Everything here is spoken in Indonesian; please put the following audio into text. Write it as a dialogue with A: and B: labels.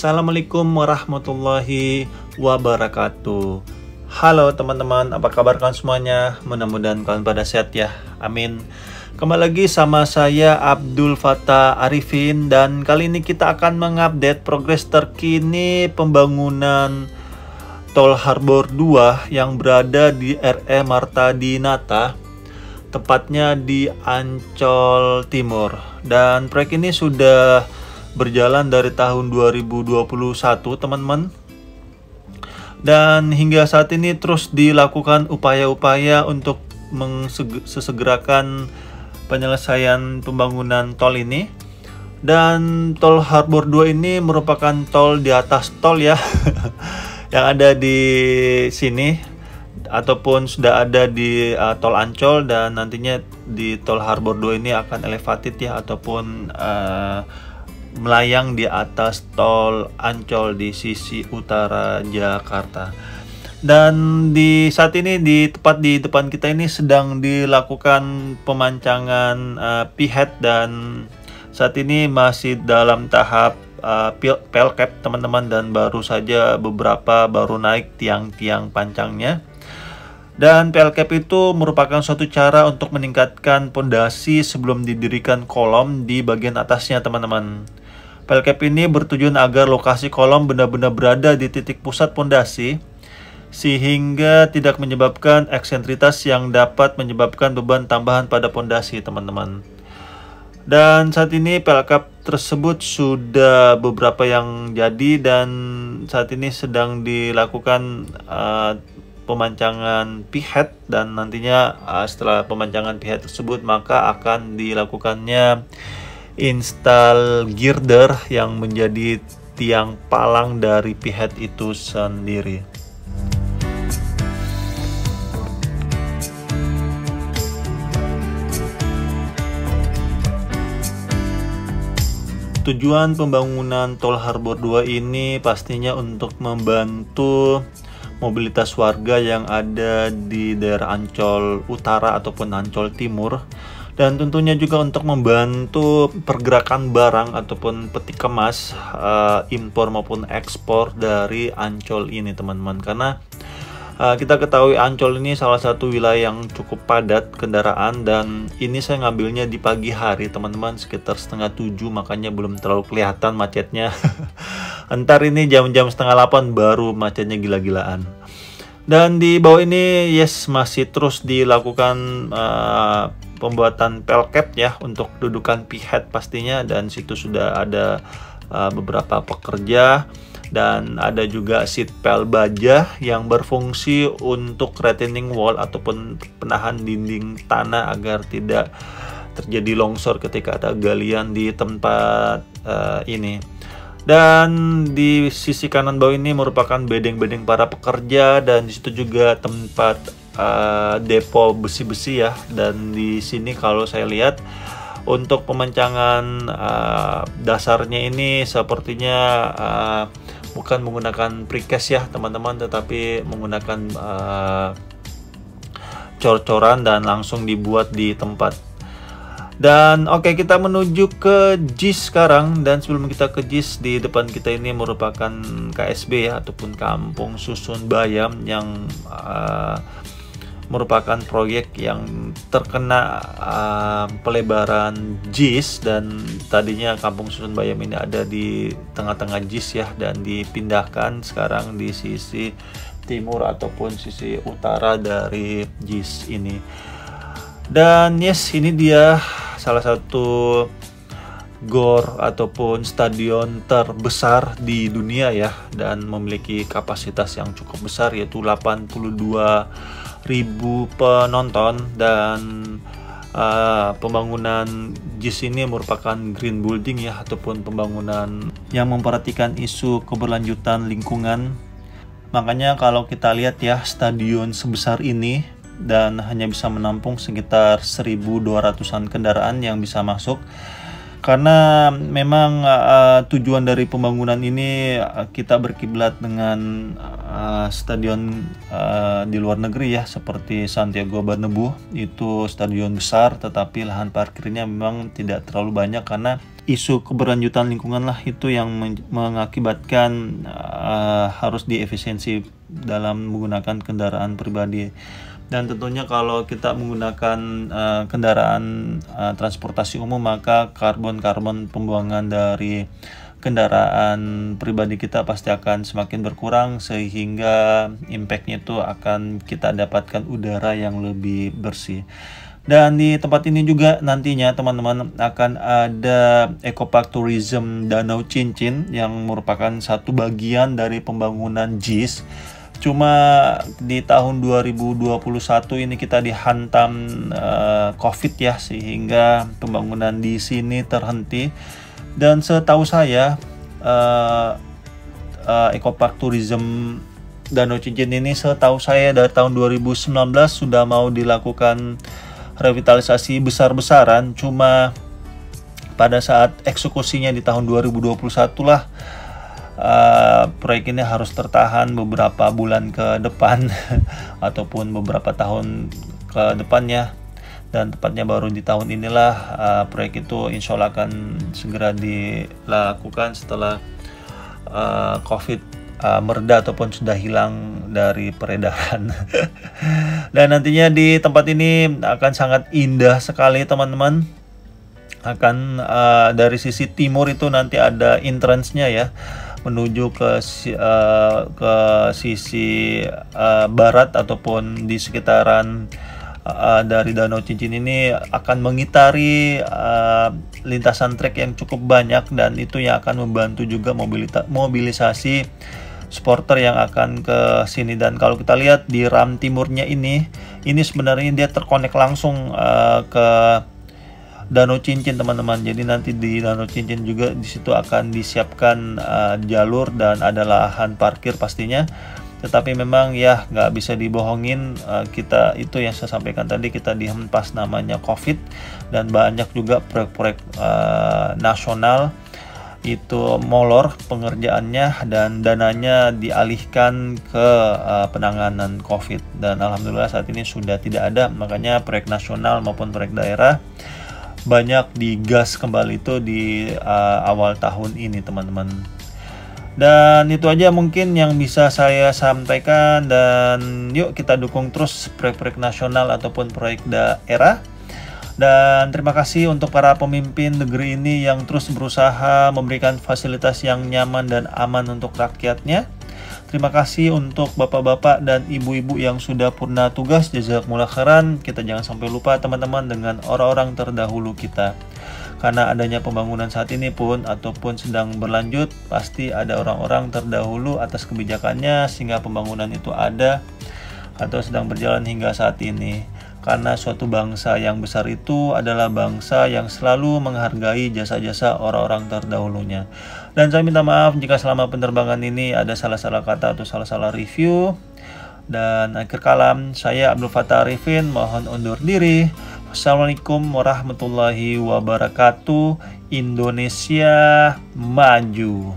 A: Assalamualaikum warahmatullahi wabarakatuh. Halo teman-teman, apa kabar kalian semuanya? Mudah-mudahan kalian pada sehat ya, amin. Kembali lagi sama saya Abdul Fattah Arifin, dan kali ini kita akan mengupdate progres terkini pembangunan Tol Harbor 2 yang berada di RE Marta Dinata, tepatnya di Ancol Timur. Dan proyek ini sudah berjalan dari tahun 2021 teman-teman, dan hingga saat ini terus dilakukan upaya-upaya untuk sesegerakan penyelesaian pembangunan tol ini. Dan Tol Harbor 2 ini merupakan tol di atas tol ya yang ada di sini ataupun sudah ada di tol Ancol, dan nantinya di Tol Harbor 2 ini akan elevated ya, ataupun melayang di atas tol Ancol di sisi utara Jakarta. Dan di saat ini tepat di depan kita ini sedang dilakukan pemancangan pihet, dan saat ini masih dalam tahap pelcap teman-teman, dan baru saja beberapa baru naik tiang-tiang pancangnya. Dan pelcap itu merupakan suatu cara untuk meningkatkan pondasi sebelum didirikan kolom di bagian atasnya teman-teman. Pelcap ini bertujuan agar lokasi kolom benar-benar berada di titik pusat pondasi, sehingga tidak menyebabkan eksentritas yang dapat menyebabkan beban tambahan pada pondasi teman-teman. Dan saat ini pelcap tersebut sudah beberapa yang jadi, dan saat ini sedang dilakukan pemancangan pihet, dan nantinya setelah pemancangan pihet tersebut maka akan dilakukannya install girder yang menjadi tiang palang dari pihet itu sendiri. Tujuan pembangunan Tol Harbor 2 ini pastinya untuk membantu mobilitas warga yang ada di daerah Ancol Utara ataupun Ancol Timur, dan tentunya juga untuk membantu pergerakan barang ataupun peti kemas impor maupun ekspor dari Ancol ini teman-teman. Karena kita ketahui Ancol ini salah satu wilayah yang cukup padat kendaraan, dan ini saya ngambilnya di pagi hari teman-teman, sekitar 6:30, makanya belum terlalu kelihatan macetnya. Entar ini jam-jam 7:30 baru macetnya gila-gilaan. Dan di bawah ini masih terus dilakukan pembuatan pelcap ya untuk dudukan pihet pastinya, dan situ sudah ada beberapa pekerja, dan ada juga seat pel baja yang berfungsi untuk retaining wall ataupun penahan dinding tanah agar tidak terjadi longsor ketika ada galian di tempat ini. Dan di sisi kanan bawah ini merupakan bedeng-bedeng para pekerja, dan disitu juga tempat depo besi-besi ya. Dan di sini kalau saya lihat untuk pemancangan dasarnya ini sepertinya bukan menggunakan precast ya teman-teman, tetapi menggunakan cor-coran dan langsung dibuat di tempat. Dan oke, kita menuju ke JIS sekarang. Dan sebelum kita ke JIS, di depan kita ini merupakan KSB ya, ataupun Kampung Susun Bayam, yang merupakan proyek yang terkena pelebaran JIS. Dan tadinya Kampung Susun Bayam ini ada di tengah-tengah JIS ya, dan dipindahkan sekarang di sisi timur ataupun sisi utara dari JIS ini. Dan ini dia salah satu gor ataupun stadion terbesar di dunia ya, dan memiliki kapasitas yang cukup besar, yaitu 82.000 penonton. Dan pembangunan JIS ini merupakan green building ya, ataupun pembangunan yang memperhatikan isu keberlanjutan lingkungan. Makanya kalau kita lihat ya, stadion sebesar ini dan hanya bisa menampung sekitar 1.200-an kendaraan yang bisa masuk, karena memang tujuan dari pembangunan ini kita berkiblat dengan stadion di luar negeri ya, seperti Santiago Bernabeu. Itu stadion besar, tetapi lahan parkirnya memang tidak terlalu banyak karena isu keberlanjutan lingkungan lah itu yang mengakibatkan harus diefisiensi dalam menggunakan kendaraan pribadi. Dan tentunya kalau kita menggunakan kendaraan transportasi umum, maka karbon pembuangan dari kendaraan pribadi kita pasti akan semakin berkurang, sehingga impactnya itu akan kita dapatkan udara yang lebih bersih. Dan di tempat ini juga nantinya teman-teman akan ada Ecopark Tourism Danau Cincin yang merupakan satu bagian dari pembangunan JIS. Cuma di tahun 2021 ini kita dihantam COVID ya, sehingga pembangunan di sini terhenti. Dan setahu saya Ecopark Tourism Danau Cincin ini setahu saya dari tahun 2019 sudah mau dilakukan revitalisasi besar-besaran, cuma pada saat eksekusinya di tahun 2021 lah proyek ini harus tertahan beberapa bulan ke depan ataupun beberapa tahun ke depannya, dan tepatnya baru di tahun inilah proyek itu insya Allah akan segera dilakukan setelah COVID mereda ataupun sudah hilang dari peredaran. Dan nantinya di tempat ini akan sangat indah sekali teman-teman. Akan dari sisi timur itu nanti ada entrance-nya ya, menuju ke sisi barat ataupun di sekitaran dari Danau Cincin ini akan mengitari lintasan trek yang cukup banyak, dan itu yang akan membantu juga mobilisasi supporter yang akan ke sini. Dan kalau kita lihat di ram timurnya ini sebenarnya dia terkonek langsung ke Danau Cincin teman-teman. Jadi nanti di Danau Cincin juga di situ akan disiapkan jalur dan ada lahan parkir pastinya. Tetapi memang ya nggak bisa dibohongin, kita itu yang saya sampaikan tadi, kita dihempas namanya COVID, dan banyak juga proyek-proyek nasional itu molor pengerjaannya dan dananya dialihkan ke penanganan COVID. Dan alhamdulillah saat ini sudah tidak ada, makanya proyek nasional maupun proyek daerah banyak digas kembali itu di awal tahun ini teman-teman. Dan itu aja mungkin yang bisa saya sampaikan, dan yuk kita dukung terus proyek-proyek nasional ataupun proyek daerah. Dan terima kasih untuk para pemimpin negeri ini yang terus berusaha memberikan fasilitas yang nyaman dan aman untuk rakyatnya. Terima kasih untuk bapak-bapak dan ibu-ibu yang sudah purna tugas, jazakumullah khairan. Kita jangan sampai lupa teman-teman dengan orang-orang terdahulu kita. Karena adanya pembangunan saat ini pun ataupun sedang berlanjut, pasti ada orang-orang terdahulu atas kebijakannya sehingga pembangunan itu ada atau sedang berjalan hingga saat ini. Karena suatu bangsa yang besar itu adalah bangsa yang selalu menghargai jasa-jasa orang-orang terdahulunya. Dan saya minta maaf jika selama penerbangan ini ada salah-salah kata atau salah-salah review. Dan akhir kalam, saya Abdul Fattah Arifin mohon undur diri. Wassalamualaikum warahmatullahi wabarakatuh. Indonesia maju.